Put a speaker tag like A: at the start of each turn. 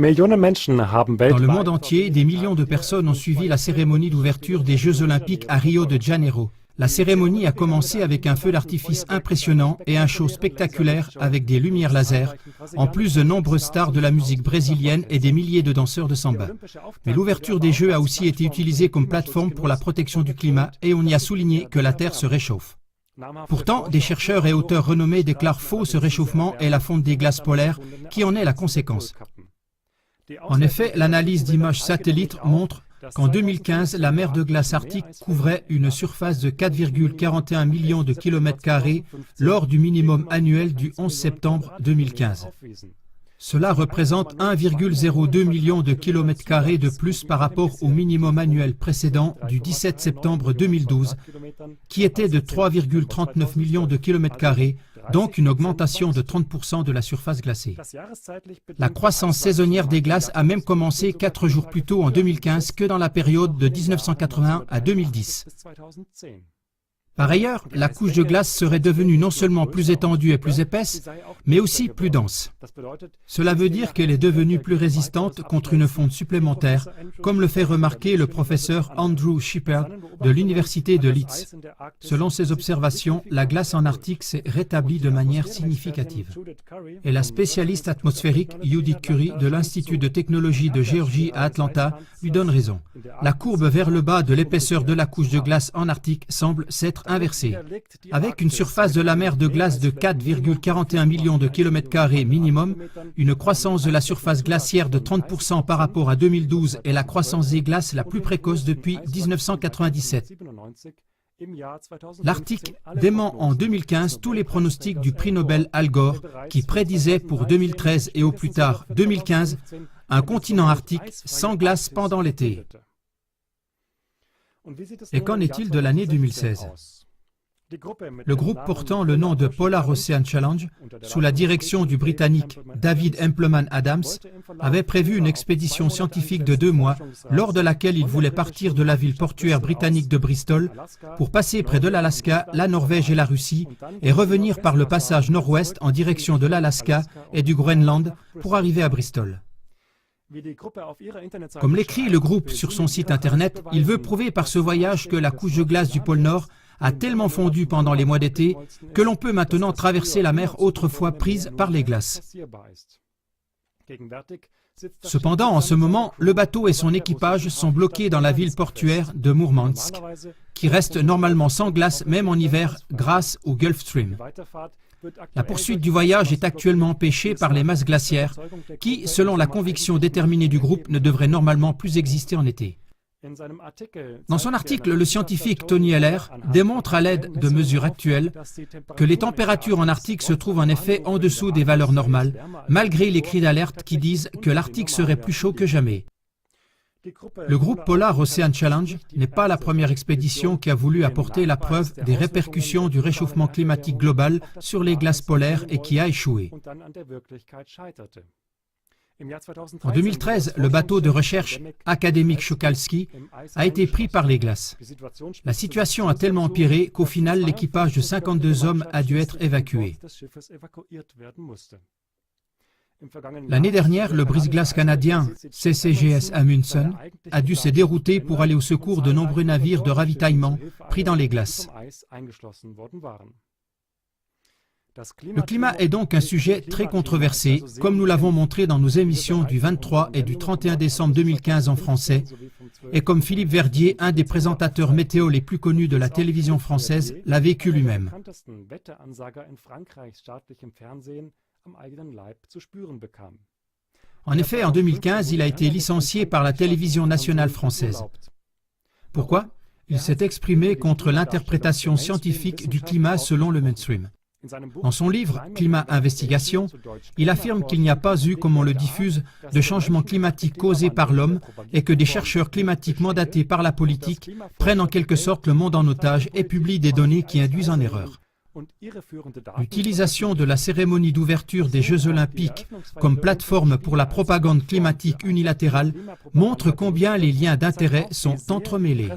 A: Dans le monde entier, des millions de personnes ont suivi la cérémonie d'ouverture des Jeux Olympiques à Rio de Janeiro. La cérémonie a commencé avec un feu d'artifice impressionnant et un show spectaculaire avec des lumières laser, en plus de nombreuses stars de la musique brésilienne et des milliers de danseurs de samba. Mais l'ouverture des Jeux a aussi été utilisée comme plateforme pour la protection du climat et on y a souligné que la Terre se réchauffe. Pourtant, des chercheurs et auteurs renommés déclarent faux ce réchauffement et la fonte des glaces polaires qui en est la conséquence. En effet, l'analyse d'images satellites montre qu'en 2015, la mer de glace arctique couvrait une surface de 4,41 millions de kilomètres carrés lors du minimum annuel du 11 septembre 2015. Cela représente 1,02 million de kilomètres carrés de plus par rapport au minimum annuel précédent du 17 septembre 2012, qui était de 3,39 millions de kilomètres carrés, donc une augmentation de 30% de la surface glacée. La croissance saisonnière des glaces a même commencé 4 jours plus tôt en 2015 que dans la période de 1981 à 2010. Par ailleurs, la couche de glace serait devenue non seulement plus étendue et plus épaisse, mais aussi plus dense. Cela veut dire qu'elle est devenue plus résistante contre une fonte supplémentaire, comme le fait remarquer le professeur Andrew Shepard de l'université de Leeds. Selon ses observations, la glace en Arctique s'est rétablie de manière significative. Et la spécialiste atmosphérique Judith Curry de l'Institut de technologie de Géorgie à Atlanta lui donne raison. La courbe vers le bas de l'épaisseur de la couche de glace en Arctique semble s'être inversée. Avec une surface de la mer de glace de 4,41 millions de kilomètres carrés minimum, une croissance de la surface glaciaire de 30% par rapport à 2012 est la croissance des glaces la plus précoce depuis 1997. L'Arctique dément en 2015 tous les pronostics du prix Nobel Al Gore qui prédisait pour 2013 et au plus tard 2015 un continent arctique sans glace pendant l'été. Et qu'en est-il de l'année 2016? Le groupe portant le nom de Polar Ocean Challenge, sous la direction du Britannique David Impleman Adams, avait prévu une expédition scientifique de 2 mois, lors de laquelle il voulait partir de la ville portuaire britannique de Bristol pour passer près de l'Alaska, la Norvège et la Russie, et revenir par le passage nord-ouest en direction de l'Alaska et du Groenland pour arriver à Bristol. Comme l'écrit le groupe sur son site internet, il veut prouver par ce voyage que la couche de glace du pôle Nord a tellement fondu pendant les mois d'été que l'on peut maintenant traverser la mer autrefois prise par les glaces. Cependant, en ce moment, le bateau et son équipage sont bloqués dans la ville portuaire de Mourmansk, qui reste normalement sans glace même en hiver grâce au Gulf Stream. La poursuite du voyage est actuellement empêchée par les masses glaciaires qui, selon la conviction déterminée du groupe, ne devraient normalement plus exister en été. Dans son article, le scientifique Tony Heller démontre à l'aide de mesures actuelles que les températures en Arctique se trouvent en effet en dessous des valeurs normales, malgré les cris d'alerte qui disent que l'Arctique serait plus chaud que jamais. Le groupe Polar Ocean Challenge n'est pas la première expédition qui a voulu apporter la preuve des répercussions du réchauffement climatique global sur les glaces polaires et qui a échoué. En 2013, le bateau de recherche Akademik Szukalski a été pris par les glaces. La situation a tellement empiré qu'au final, l'équipage de 52 hommes a dû être évacué. L'année dernière, le brise-glace canadien CCGS Amundsen a dû se dérouter pour aller au secours de nombreux navires de ravitaillement pris dans les glaces. Le climat est donc un sujet très controversé, comme nous l'avons montré dans nos émissions du 23 et du 31 décembre 2015 en français, et comme Philippe Verdier, un des présentateurs météo les plus connus de la télévision française, l'a vécu lui-même. En effet, en 2015, il a été licencié par la télévision nationale française. Pourquoi? Il s'est exprimé contre l'interprétation scientifique du climat selon le mainstream. Dans son livre « Climat Investigation », il affirme qu'il n'y a pas eu, comme on le diffuse, de changement climatique causé par l'homme et que des chercheurs climatiques mandatés par la politique prennent en quelque sorte le monde en otage et publient des données qui induisent en erreur. L'utilisation de la cérémonie d'ouverture des Jeux Olympiques comme plateforme pour la propagande climatique unilatérale montre combien les liens d'intérêt sont entremêlés.